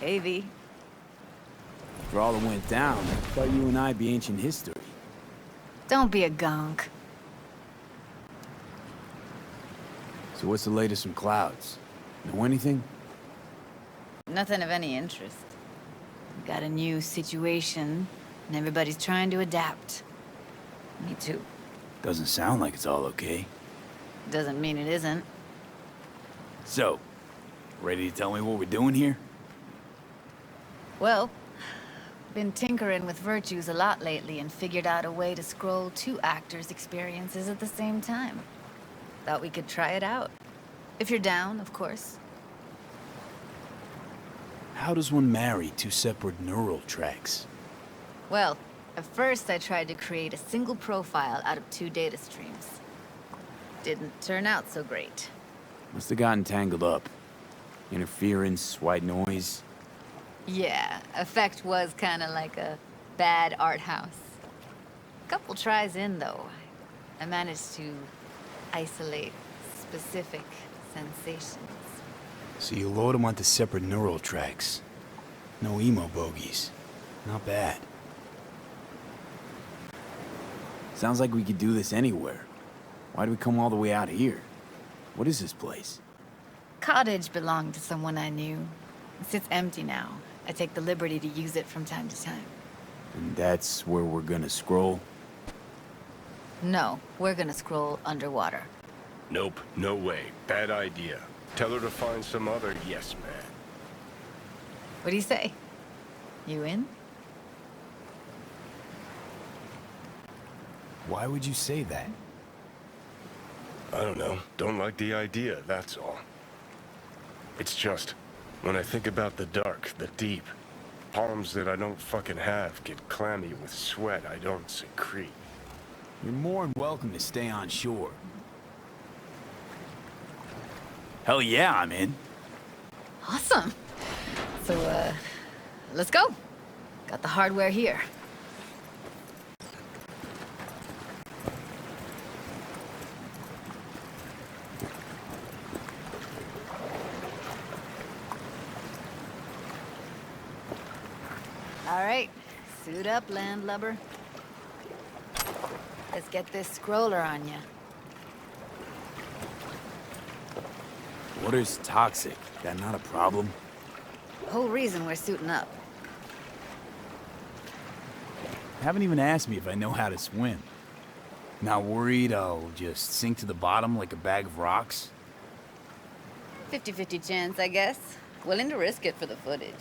Maybe. For all that went down, I thought you and I'd be ancient history. Don't be a gonk. So what's the latest from Clouds? Know anything? Nothing of any interest. Got a new situation, and everybody's trying to adapt. Me too. Doesn't sound like it's all okay. Doesn't mean it isn't. So, ready to tell me what we're doing here? Well, been tinkering with virtues a lot lately and figured out a way to scroll two actors' experiences at the same time. Thought we could try it out. If you're down, of course. How does one marry two separate neural tracks? Well, at first I tried to create a single profile out of two data streams. Didn't turn out so great. Must have gotten tangled up. Interference, white noise. Yeah, effect was kinda like a bad art house. Couple tries in, though, I managed to isolate specific sensations. So you load them onto separate neural tracks. No emo bogies. Not bad. Sounds like we could do this anywhere. Why do we come all the way out here? What is this place? Cottage belonged to someone I knew. It sits empty now. I take the liberty to use it from time to time. And that's where we're gonna scroll? No, we're gonna scroll underwater. Nope, no way. Bad idea. Tell her to find some other yes man. What do you say? You in? Why would you say that? I don't know. Don't like the idea, that's all. It's just, when I think about the dark, the deep, palms that I don't fucking have get clammy with sweat I don't secrete. You're more than welcome to stay on shore. Hell yeah, I'm in. Awesome. So, let's go. Got the hardware here. All right, suit up, landlubber. Let's get this scroller on ya. Water's toxic. That not a problem? Whole reason we're suiting up. Haven't even asked me if I know how to swim. Not worried I'll just sink to the bottom like a bag of rocks? 50-50 chance, I guess. Willing to risk it for the footage.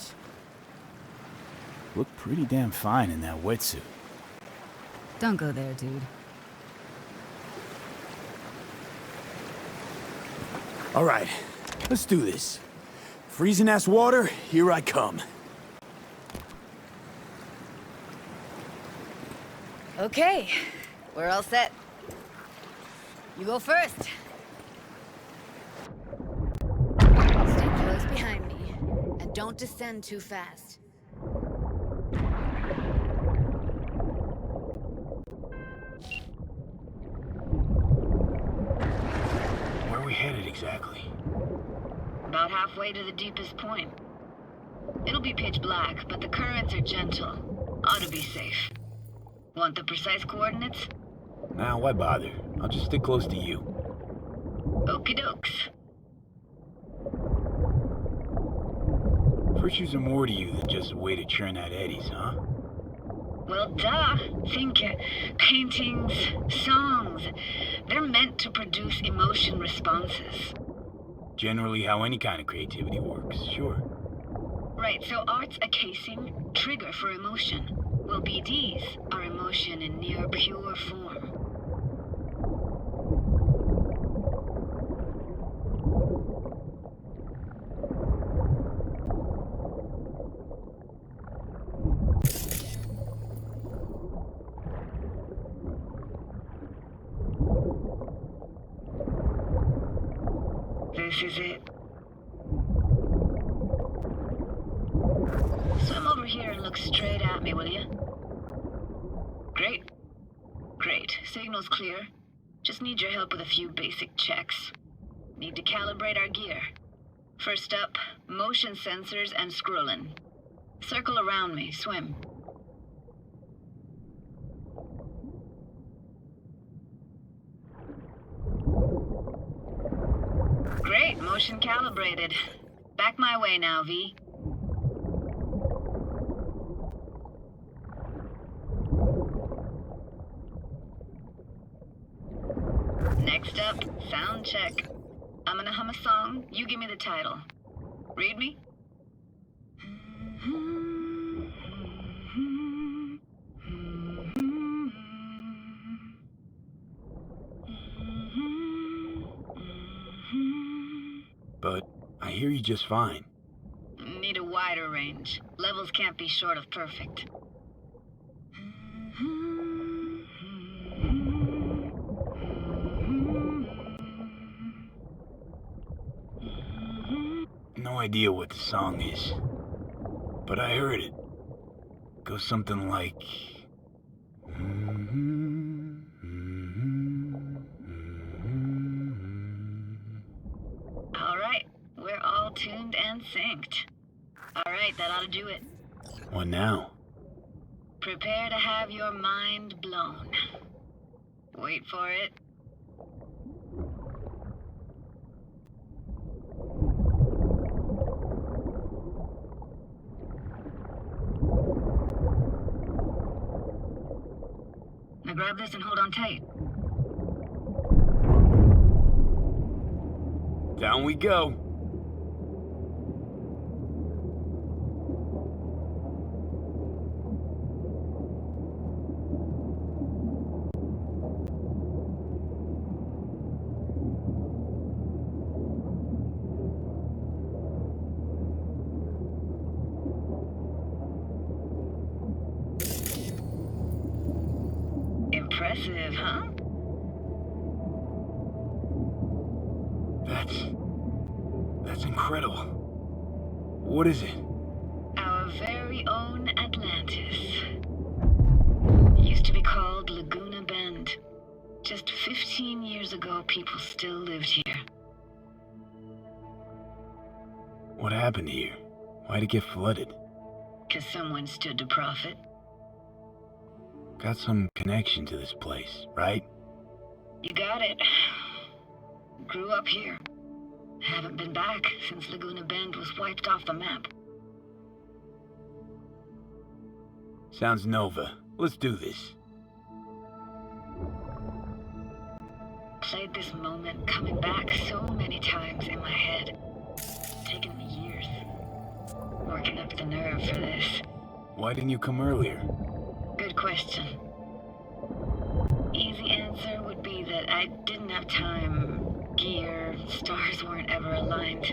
Look pretty damn fine in that wetsuit. Don't go there, dude. All right, let's do this. Freezing-ass water, here I come. Okay, we're all set. You go first. Stay close behind me, and don't descend too fast. Where are we headed exactly? About halfway to the deepest point. It'll be pitch black, but the currents are gentle. Ought to be safe. Want the precise coordinates? Nah, why bother? I'll just stick close to you. Okie dokes. Virtues are more to you than just a way to churn out eddies, huh? Well, duh. Think paintings, songs. They're meant to produce emotion responses. Generally how any kind of creativity works, sure. Right, so art's a casing, trigger for emotion. Well, BDs are emotion in near pure form. This is it. Swim over here and look straight at me, will you? Great. Great. Signal's clear. Just need your help with a few basic checks. Need to calibrate our gear. First up, motion sensors and scrolling. Circle around me, swim. Great, motion calibrated. Back my way now, V. Next up, sound check. I'm gonna hum a song, you give me the title. Read me? But I hear you just fine. Need a wider range. Levels can't be short of perfect. No idea what the song is, but I heard it. Goes something like... All right, we're all tuned and synced. All right, that ought to do it. What now? Prepare to have your mind blown. Wait for it. Now grab this and hold on tight. Down we go. Impressive, huh? That's incredible. What is it? Our very own Atlantis. Used to be called Laguna Bend. Just 15 years ago, people still lived here. What happened here? Why'd it get flooded? 'Cause someone stood to profit. Got some connection to this place, right? You got it. Grew up here. Haven't been back since Laguna Bend was wiped off the map. Sounds Nova. Let's do this. Played this moment coming back so many times in my head. Taken me years. Working up the nerve for this. Why didn't you come earlier? Good question. Easy answer would be that I didn't have time, gear, stars weren't ever aligned.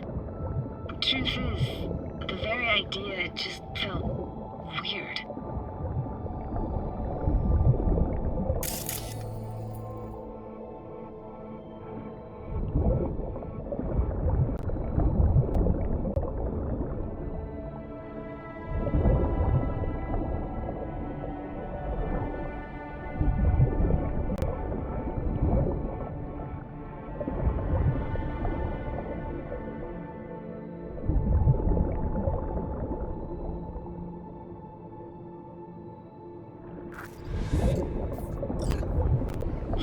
Truth is, the very idea just felt weird.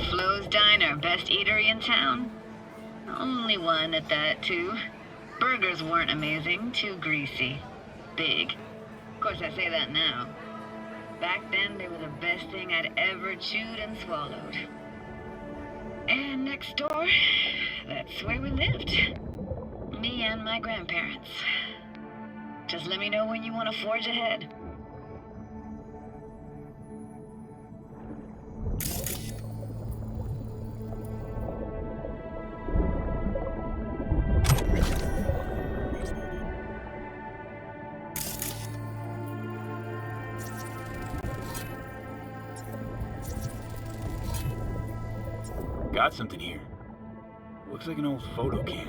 Flo's Diner, best eatery in town? Only one at that, too. Burgers weren't amazing, too greasy. Big. Of course, I say that now. Back then, they were the best thing I'd ever chewed and swallowed. And next door, that's where we lived. Me and my grandparents. Just let me know when you want to forge ahead. Got something here. Looks like an old photo cam.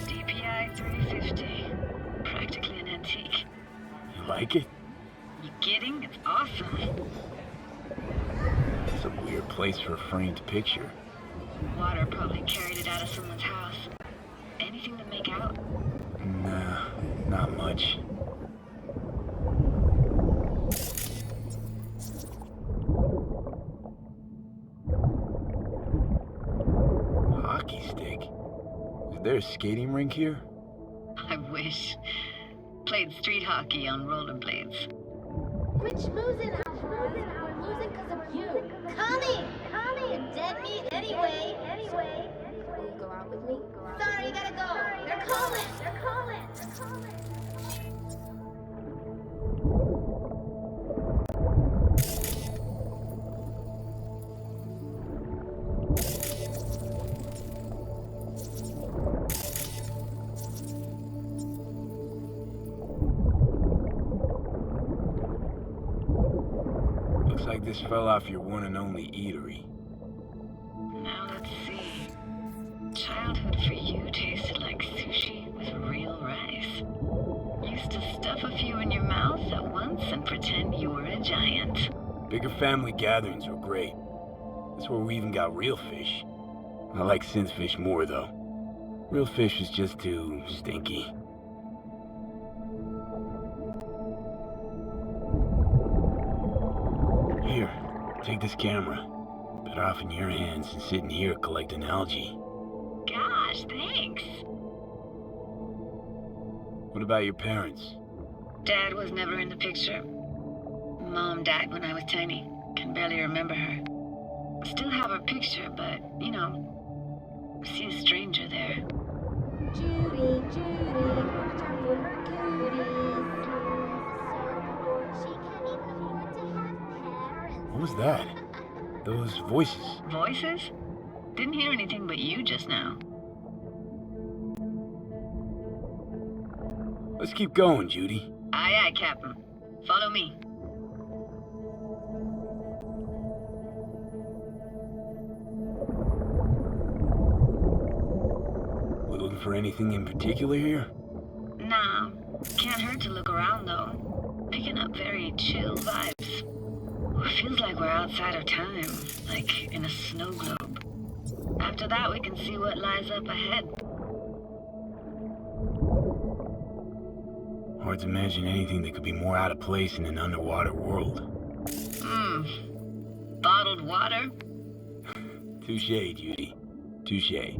DPI 350. Practically an antique. You like it? You kidding? It's awesome. It's a weird place for a framed picture. Water probably carried it out of someone's house. Anything to make out? Not much. Hockey stick? Is there a skating rink here? I wish. Played street hockey on rollerblades. Which losing, Alvarez? We're losing because of you. Connie! You're dead meat anyway. Will you go out with me? Sorry, you gotta go. They're calling. Looks like this fell off your one and only eatery. Now let's see. Childhood for you tasted like sushi with real rice. Used to stuff a few in your mouth at once and pretend you were a giant. Bigger family gatherings were great. That's where we even got real fish. I like synth fish more, though. Real fish is just too stinky. Here, take this camera. Better off in your hands than sitting here collecting algae. Gosh, thanks. What about your parents? Dad was never in the picture. Mom died when I was tiny. Can barely remember her. Still have her picture, but, you know, see a stranger there. Judy, watch out for her cuties. She can't even afford to have parents. What was that? Those voices. Voices? Didn't hear anything but you just now. Let's keep going, Judy. Aye, aye, Captain. Follow me. We looking for anything in particular here? Nah, can't hurt to look around though. Picking up very chill vibes. Feels like we're outside of time, like in a snow globe. After that, we can see what lies up ahead. Hard to imagine anything that could be more out of place in an underwater world. Bottled water? Touche, Judy. Touche.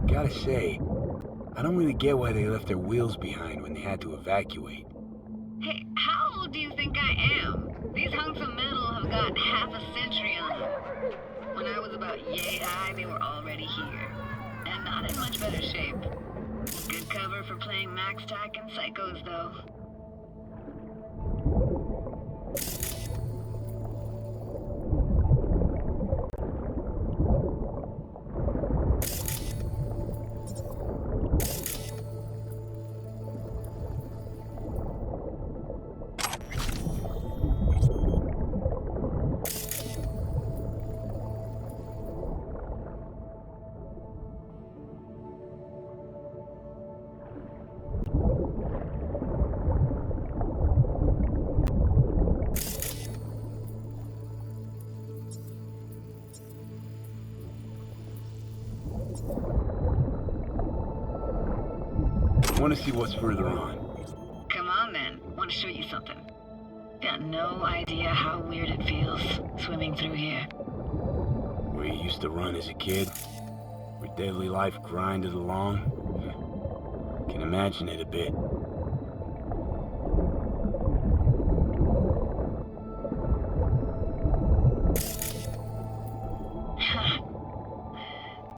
Gotta say, I don't really get why they left their wheels behind when they had to evacuate. Hey, how old do you think I am? These hunks of metal have got half a century on them. When I was about yay high, they were already here. And not in much better shape. Good cover for playing Max Tack and Psychos, though. I want to see what's further on. Come on, then. Want to show you something. Got no idea how weird it feels swimming through here. Where you used to run as a kid? Where daily life grinded along? Can imagine it a bit.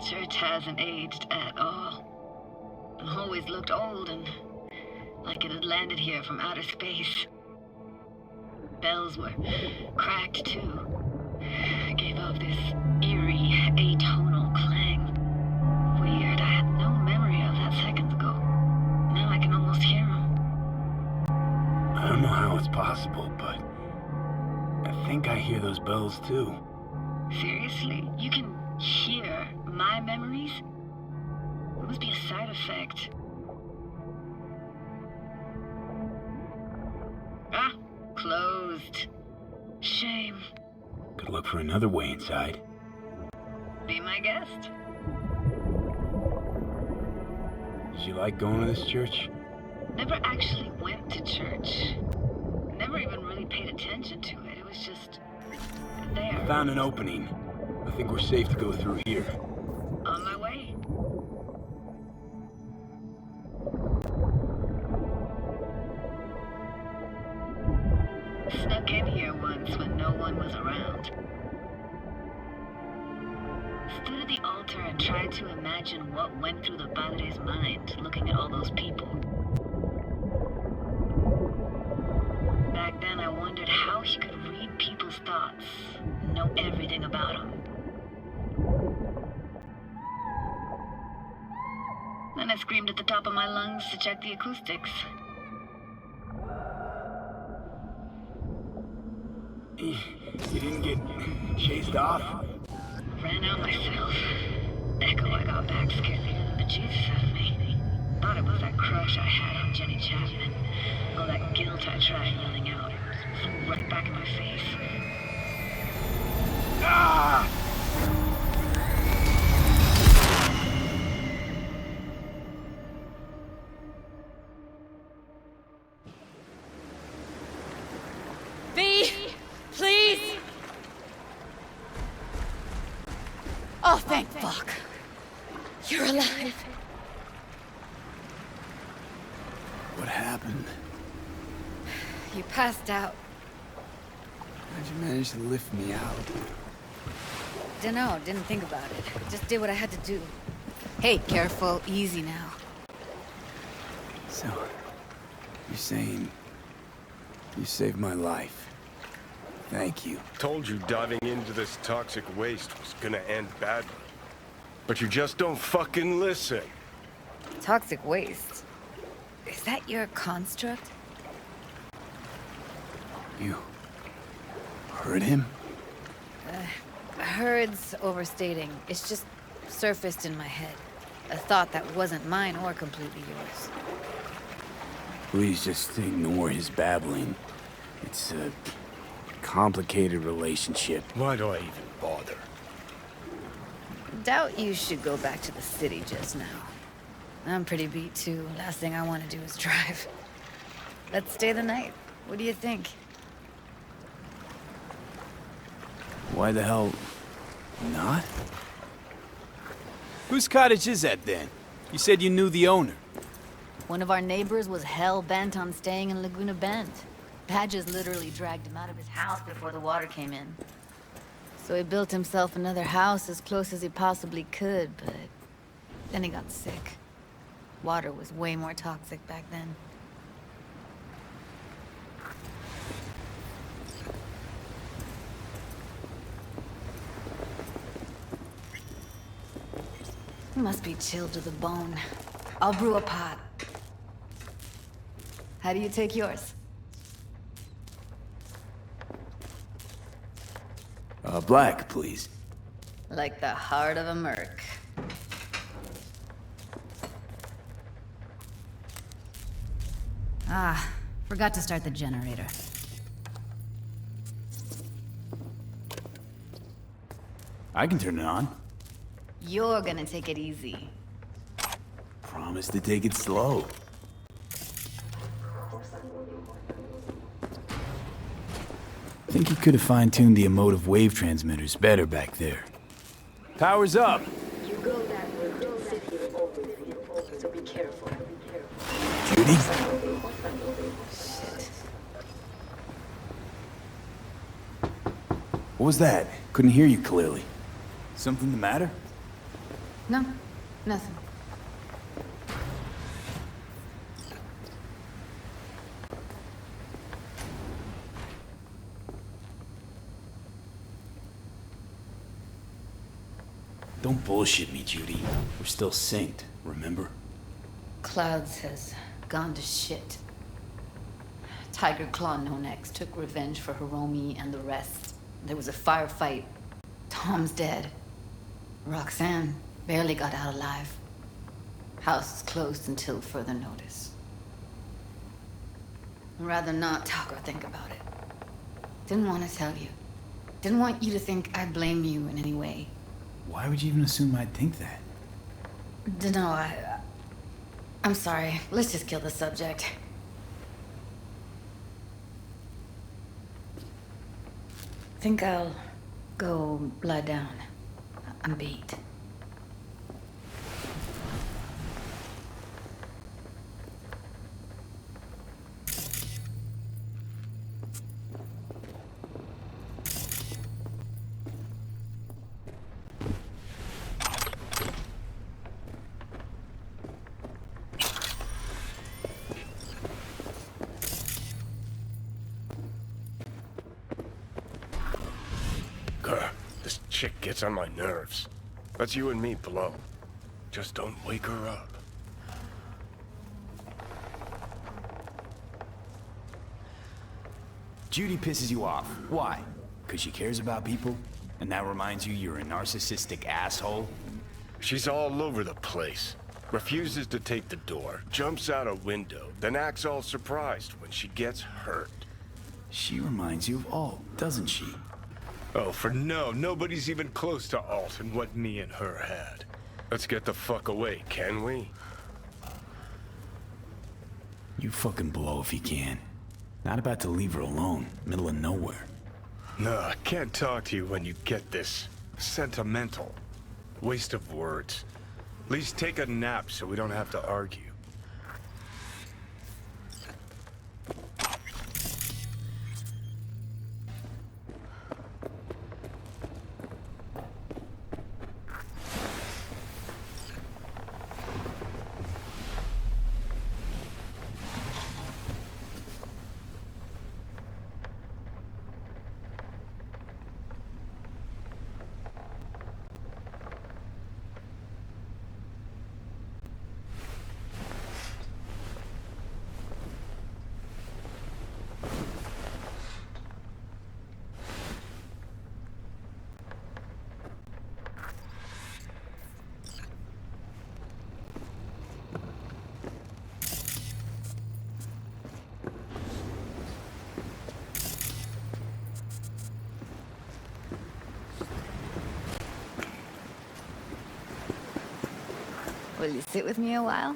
Church hasn't aged at all. Always looked old and like it had landed here from outer space. Bells were cracked too. Gave off this eerie, atonal clang. Weird, I had no memory of that seconds ago. Now I can almost hear them. I don't know how it's possible, but I think I hear those bells too. Seriously, you can hear my memories? It must be a side effect. closed. Shame. Could look for another way inside. Be my guest. Did you like going to this church? Never actually went to church. Never even really paid attention to it. It was just there. Found an opening. I think we're safe to go through here. On my way. Snuck in here once when no one was around. Stood at the altar and tried to imagine what went through the Padre's mind, looking at all those people. Back then, I wondered how he could read people's thoughts, know everything about them. Then I screamed at the top of my lungs to check the acoustics. You didn't get chased off? Ran out myself. Echo I got back scared the bejesus out of me. Thought it was that crush I had on Jenny Chapman. All that guilt I tried yelling out. It flew right back in my face. Ah! V, please. Oh, thank fuck. You're alive. What happened? You passed out. How'd you manage to lift me out? Dunno, didn't think about it. Just did what I had to do. Hey, careful, easy now. So, you're saying you saved my life. Thank you. Told you diving into this toxic waste was gonna end badly. But you just don't fucking listen. Toxic waste. Is that your construct? You heard him? Heard's overstating. It's just surfaced in my head. A thought that wasn't mine or completely yours. Please just ignore his babbling. It's a complicated relationship. Why do I even bother? Doubt you should go back to the city just now. I'm pretty beat too. Last thing I want to do is drive. Let's stay the night. What do you think? Why the hell not? Whose cottage is that then? You said you knew the owner. One of our neighbors was hell-bent on staying in Laguna Bend. Badges literally dragged him out of his house before the water came in. So he built himself another house as close as he possibly could, but then he got sick. Water was way more toxic back then. He must be chilled to the bone. I'll brew a pot. How do you take yours? Black, please. Like the heart of a merc. Ah, forgot to start the generator. I can turn it on. You're gonna take it easy. Promise to take it slow. Think you could have fine-tuned the emotive wave transmitters better back there. Power's up. You go that route to the city of Overfield, so be careful. Judy? Shit. What was that? Couldn't hear you clearly. Something the matter? No, nothing. Don't bullshit me, Judy. We're still synced, remember? Clouds has gone to shit. Tiger Claw No Next took revenge for Hiromi and the rest. There was a firefight. Tom's dead. Roxanne barely got out alive. House is closed until further notice. I'd rather not talk or think about it. Didn't want to tell you. Didn't want you to think I blame you in any way. Why would you even assume I'd think that? Dunno, I'm sorry. Let's just kill the subject. Think I'll go lie down. I'm beat. Grr, this chick gets on my nerves. That's you and me below. Just don't wake her up. Judy pisses you off. Why? Because she cares about people? And that reminds you you're a narcissistic asshole? She's all over the place. Refuses to take the door, jumps out a window, then acts all surprised when she gets hurt. She reminds you of Alt, doesn't she? Oh, nobody's even close to Alt and what me and her had. Let's get the fuck away, can we? You fucking blow if you can. Not about to leave her alone, middle of nowhere. No, I can't talk to you when you get this sentimental. Waste of words. At least take a nap so we don't have to argue. Will you sit with me a while?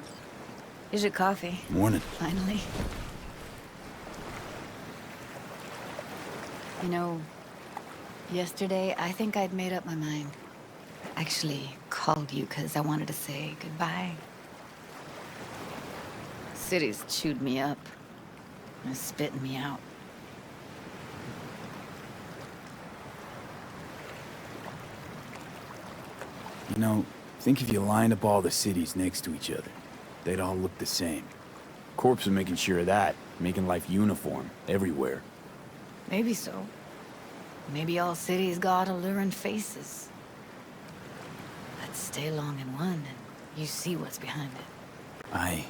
Here's your coffee. Morning. Finally. You know, yesterday I think I'd made up my mind. Actually called you because I wanted to say goodbye. City's chewed me up. And is spitting me out. You know, think if you lined up all the cities next to each other, they'd all look the same. Corps are making sure of that, making life uniform, everywhere. Maybe so. Maybe all cities got alluring faces. Let's stay long in one and you see what's behind it. I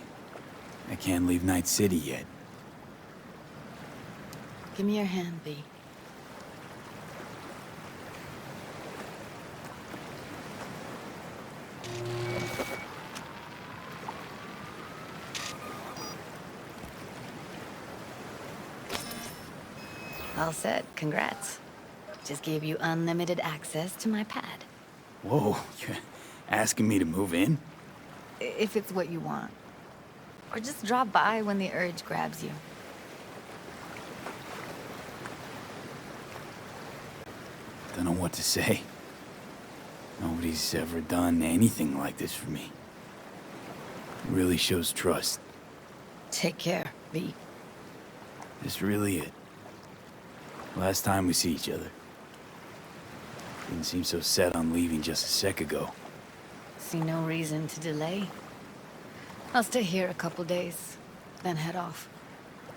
can't leave Night City yet. Give me your hand, B. All set. Congrats. Just gave you unlimited access to my pad. Whoa, you're asking me to move in? If it's what you want. Or just drop by when the urge grabs you. Don't know what to say. Nobody's ever done anything like this for me. It really shows trust. Take care, V. This really it. Last time we see each other. Didn't seem so set on leaving just a sec ago. See no reason to delay. I'll stay here a couple days, then head off.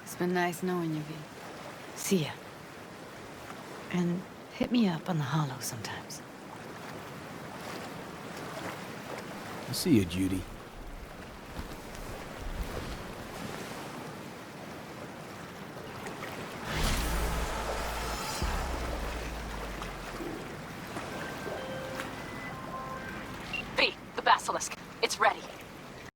It's been nice knowing you, V. See ya. And hit me up on the holo sometimes. I'll see you, Judy. B, the basilisk. It's ready.